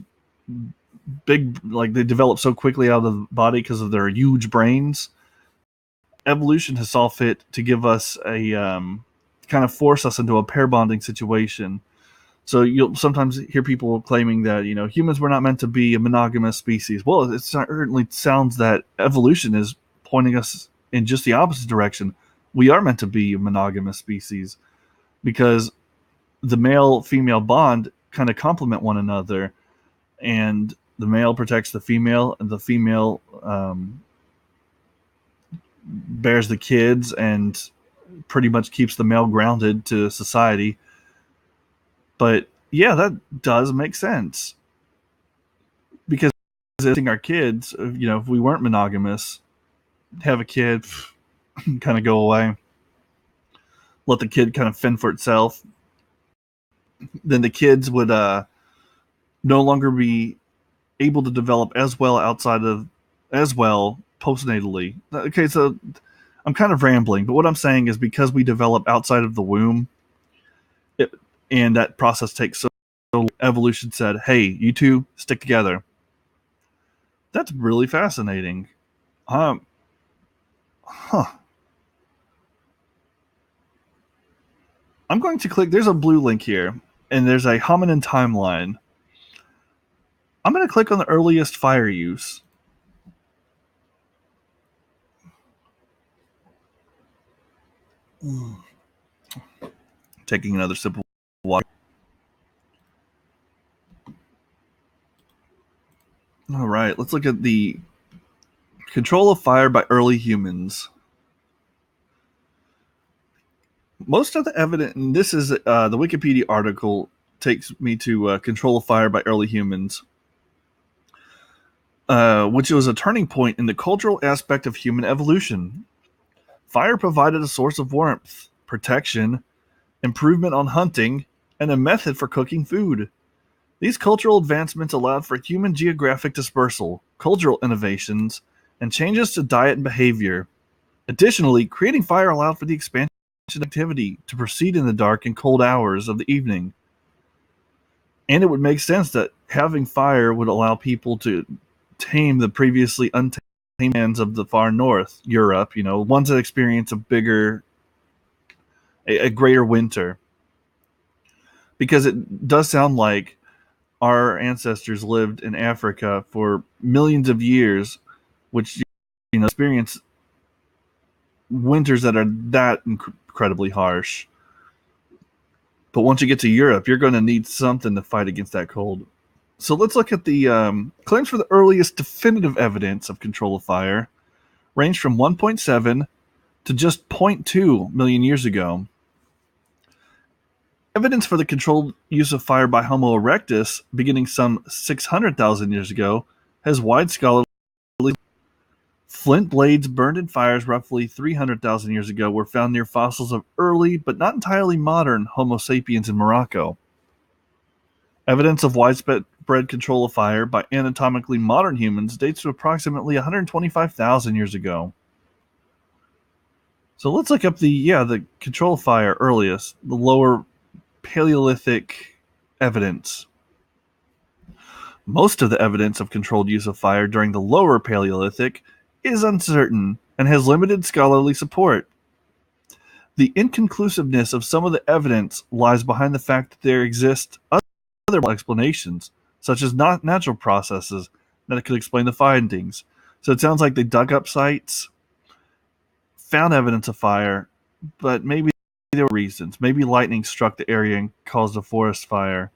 big, like they develop so quickly out of the body because of their huge brains, evolution has saw fit to give us a kind of force us into a pair bonding situation. So you'll sometimes hear people claiming that humans were not meant to be a monogamous species. Well, it certainly sounds that evolution is pointing us in just the opposite direction. We are meant to be a monogamous species because the male-female bond kind of complement one another, and the male protects the female, and the female bears the kids and pretty much keeps the male grounded to society. But yeah, that does make sense. Because our kids, if we weren't monogamous, have a kid, kind of go away, let the kid kind of fend for itself, then the kids would no longer be able to develop as well postnatally. Okay, so I'm kind of rambling, but what I'm saying is because we develop outside of the womb, and that process takes so long, evolution said, hey, you two stick together. That's really fascinating. Huh. I'm going to click, there's a blue link here, and there's a hominin timeline. I'm going to click on the earliest fire use. Taking another sip of water. All right, let's look at the control of fire by early humans. Most of the evidence, and this is the Wikipedia article, takes me to control of fire by early humans, which was a turning point in the cultural aspect of human evolution. Fire provided a source of warmth, protection, improvement on hunting, and a method for cooking food. These cultural advancements allowed for human geographic dispersal, cultural innovations, and changes to diet and behavior. Additionally, creating fire allowed for the expansion of activity to proceed in the dark and cold hours of the evening. And it would make sense that having fire would allow people to tame the previously untamed lands of the far north, Europe, ones that experience a greater winter. Because it does sound like our ancestors lived in Africa for millions of years, which experience winters that are that incredibly harsh. But once you get to Europe, you're going to need something to fight against that cold. So let's look at the claims for the earliest definitive evidence of control of fire. Range from 1.7 to just zero point 0.2 million years ago. Evidence for the controlled use of fire by Homo erectus, beginning some 600,000 years ago, has wide scholarly. Flint blades burned in fires roughly 300,000 years ago were found near fossils of early, but not entirely modern, Homo sapiens in Morocco. Evidence of widespread control of fire by anatomically modern humans dates to approximately 125,000 years ago. So let's look up the control of fire earliest, the lower Paleolithic evidence. Most of the evidence of controlled use of fire during the lower Paleolithic is uncertain and has limited scholarly support. The inconclusiveness of some of the evidence lies behind the fact that there exist other explanations, such as not natural processes, that could explain the findings. So it sounds like they dug up sites, found evidence of fire, but maybe there were reasons. Maybe lightning struck the area and caused a forest fire.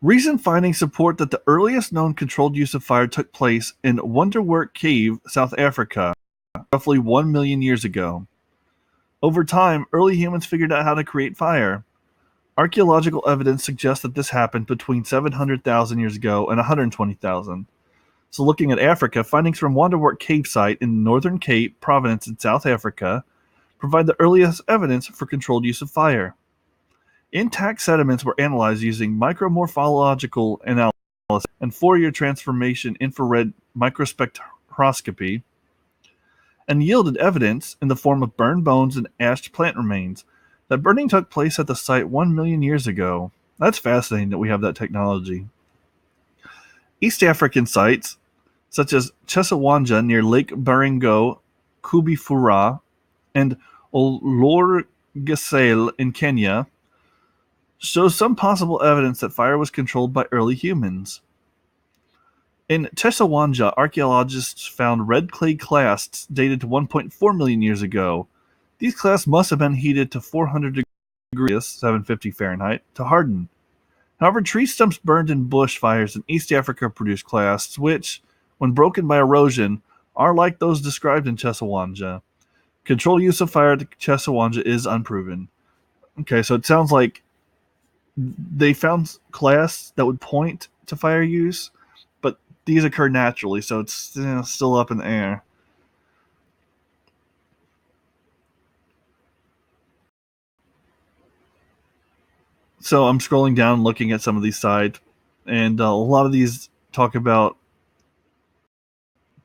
Recent findings support that the earliest known controlled use of fire took place in Wonderwerk Cave, South Africa, roughly 1 million years ago. Over time, early humans figured out how to create fire. Archaeological evidence suggests that this happened between 700,000 years ago and 120,000. So looking at Africa, findings from Wonderwerk Cave site in Northern Cape Province in South Africa provide the earliest evidence for controlled use of fire. Intact sediments were analyzed using micromorphological analysis and Fourier transformation infrared microspectroscopy, and yielded evidence in the form of burned bones and ashed plant remains that burning took place at the site 1 million years ago. That's fascinating that we have that technology. East African sites, such as Chesawanja near Lake Baringo, Kubifura, and Olorgesailie in Kenya, shows some possible evidence that fire was controlled by early humans. In Chesawanja, archaeologists found red clay clasts dated to 1.4 million years ago. These clasts must have been heated to 400 degrees, 750 Fahrenheit, to harden. However, tree stumps burned in bush fires in East Africa produced clasts which, when broken by erosion, are like those described in Chesawanja. Controlled use of fire at Chesawanja is unproven. Okay, so it sounds like they found clasts that would point to fire use, but these occur naturally, so it's still up in the air. So I'm scrolling down looking at some of these sites, and a lot of these talk about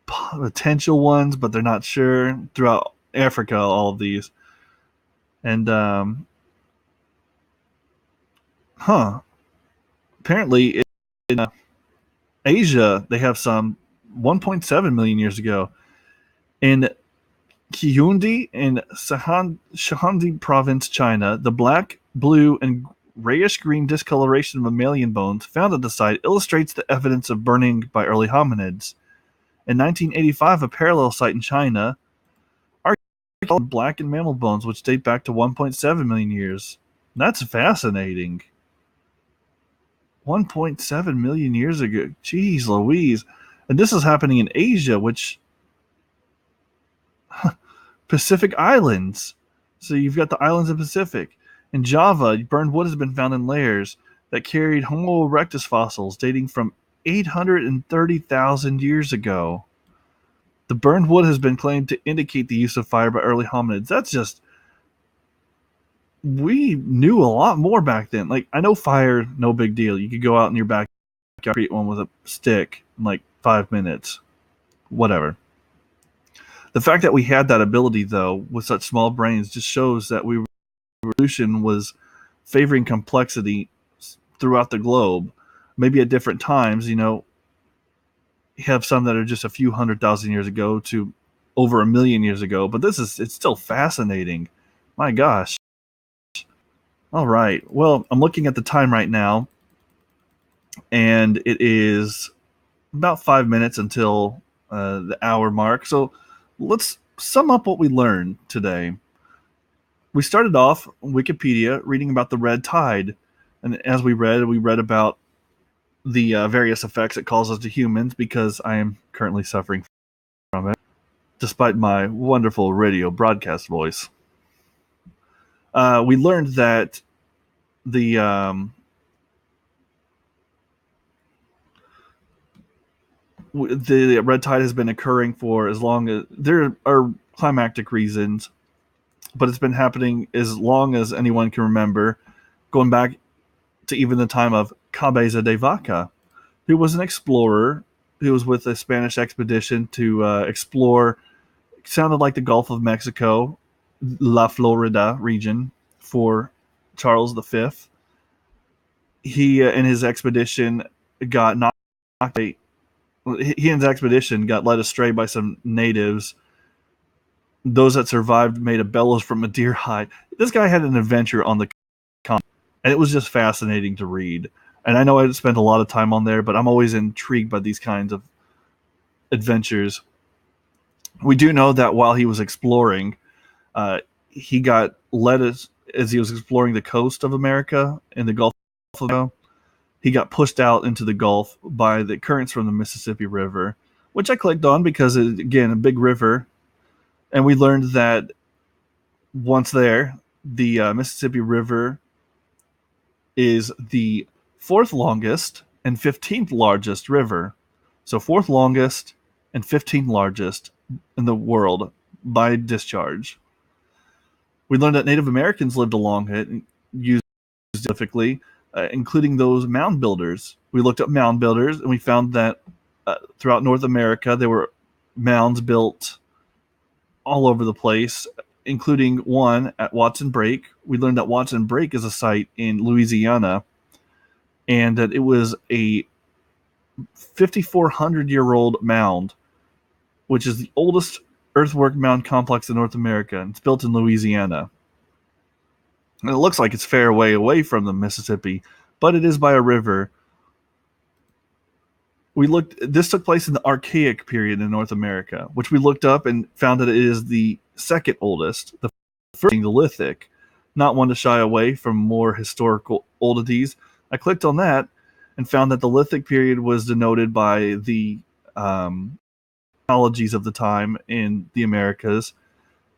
potential ones, but they're not sure. Throughout Africa, all of these. And, apparently in Asia, they have some 1.7 million years ago. In Kiundi in Shaanxi province, China, the black, blue, and grayish-green discoloration of mammalian bones found at the site illustrates the evidence of burning by early hominids. In 1985, a parallel site in China found black and mammal bones which date back to 1.7 million years. That's fascinating. 1.7 million years ago. Jeez Louise. And this is happening in Asia, which... Pacific Islands. So you've got the islands of Pacific. In Java, burned wood has been found in layers that carried Homo erectus fossils dating from 830,000 years ago. The burned wood has been claimed to indicate the use of fire by early hominids. That's just... We knew a lot more back then. Like, I know fire, no big deal. You could go out in your backyard and create one with a stick in like 5 minutes. Whatever. The fact that we had that ability, though, with such small brains, just shows that evolution was favoring complexity throughout the globe. Maybe at different times, you have some that are just a few 100,000 years ago to over 1 million years ago. But it's still fascinating. My gosh. All right. Well, I'm looking at the time right now, and it is about 5 minutes until the hour mark. So let's sum up what we learned today. We started off on Wikipedia reading about the red tide. And as we read about the various effects it causes to humans because I am currently suffering from it. despite my wonderful radio broadcast voice. We learned that the red tide has been occurring for as long as there are climactic reasons, but it's been happening as long as anyone can remember, going back to even the time of Cabeza de Vaca, who was an explorer who was with a Spanish expedition to explore, sounded like the Gulf of Mexico, La Florida region for Charles V. He in his expedition got knocked. He and his expedition got led astray by some natives. Those that survived made a bellows from a deer hide. This guy had an adventure on the continent, and it was just fascinating to read. And I know I spent a lot of time on there, but I'm always intrigued by these kinds of adventures. We do know that while he was exploring, he got led as he was exploring the coast of America in the Gulf of Mexico. He got pushed out into the Gulf by the currents from the Mississippi River, which I clicked on because, again, a big river. And we learned that once there, the Mississippi River is the 4th longest and 15th largest river. So 4th longest and 15th largest in the world by discharge. We learned that Native Americans lived along it and used specifically, including those mound builders. We looked up mound builders, and we found that throughout North America, there were mounds built all over the place, including one at Watson Brake. We learned that Watson Brake is a site in Louisiana, and that it was a 5,400-year-old mound, which is the oldest earthwork mound complex in North America. And it's built in Louisiana. And it looks like it's fair way away from the Mississippi, but it is by a river. This took place in the Archaic period in North America, which we looked up and found that it is the second oldest, the first being the Lithic. Not one to shy away from more historical oddities. I clicked on that and found that the Lithic period was denoted by the technologies of the time in the Americas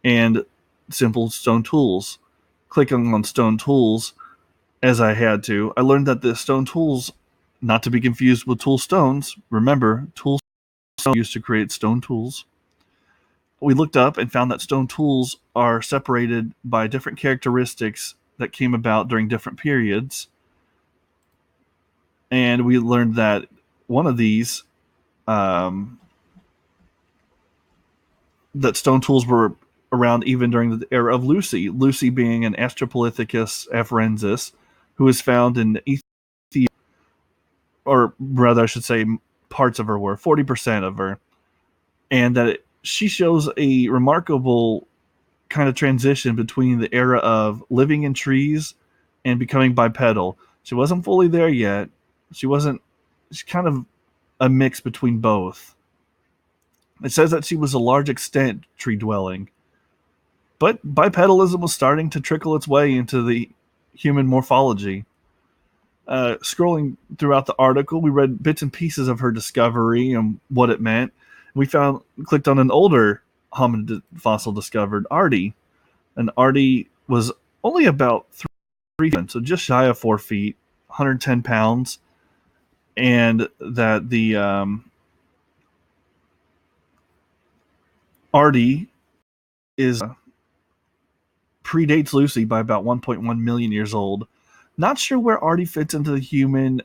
and simple stone tools. Clicking on stone tools, as I had to, I learned that the stone tools, not to be confused with tool stones. Remember, tool stones used to create stone tools. We looked up and found that stone tools are separated by different characteristics that came about during different periods. And we learned that one of these, that stone tools were around even during the era of Lucy. Lucy being an Australopithecus afarensis, who is found in Ethiopia, or rather I should say parts of her were, 40% of her. And that she shows a remarkable kind of transition between the era of living in trees and becoming bipedal. She wasn't fully there yet. She's kind of a mix between both. It says that she was a large extent tree dwelling. But bipedalism was starting to trickle its way into the human morphology. Scrolling throughout the article, we read bits and pieces of her discovery and what it meant. We clicked on an older hominid fossil discovered, Artie. And Artie was only about 3 feet, so just shy of 4 feet, 110 pounds. And that the Artie predates Lucy by about 1.1 million years old. Not sure where Artie fits into the human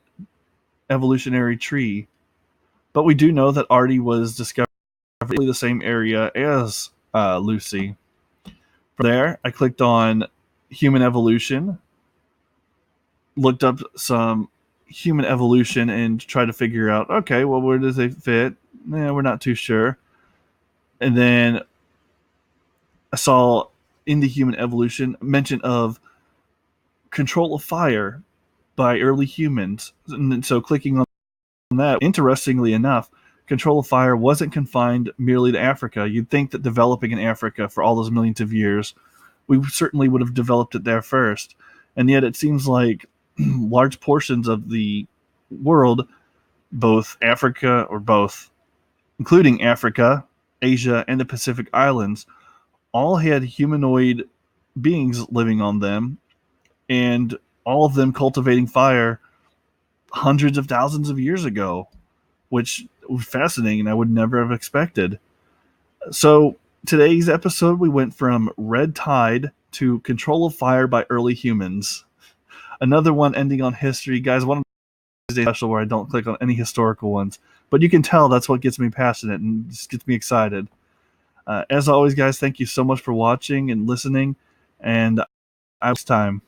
evolutionary tree, but we do know that Artie was discovered in the same area as Lucy. From there, I clicked on human evolution, looked up some human evolution, and tried to figure out, okay, well, where does they fit? We're not too sure. And then I saw in the human evolution mention of control of fire by early humans. And so clicking on that, interestingly enough, control of fire wasn't confined merely to Africa. You'd think that developing in Africa for all those millions of years, we certainly would have developed it there first. And yet it seems like large portions of the world, including Africa, Asia, and the Pacific Islands all had humanoid beings living on them, and all of them cultivating fire hundreds of thousands of years ago, which was fascinating. I would never have expected. So, today's episode, we went from red tide to control of fire by early humans. Another one ending on history. Guys, one of these special where I don't click on any historical ones. But you can tell that's what gets me passionate and just gets me excited. As always, guys, thank you so much for watching and listening. And I was time.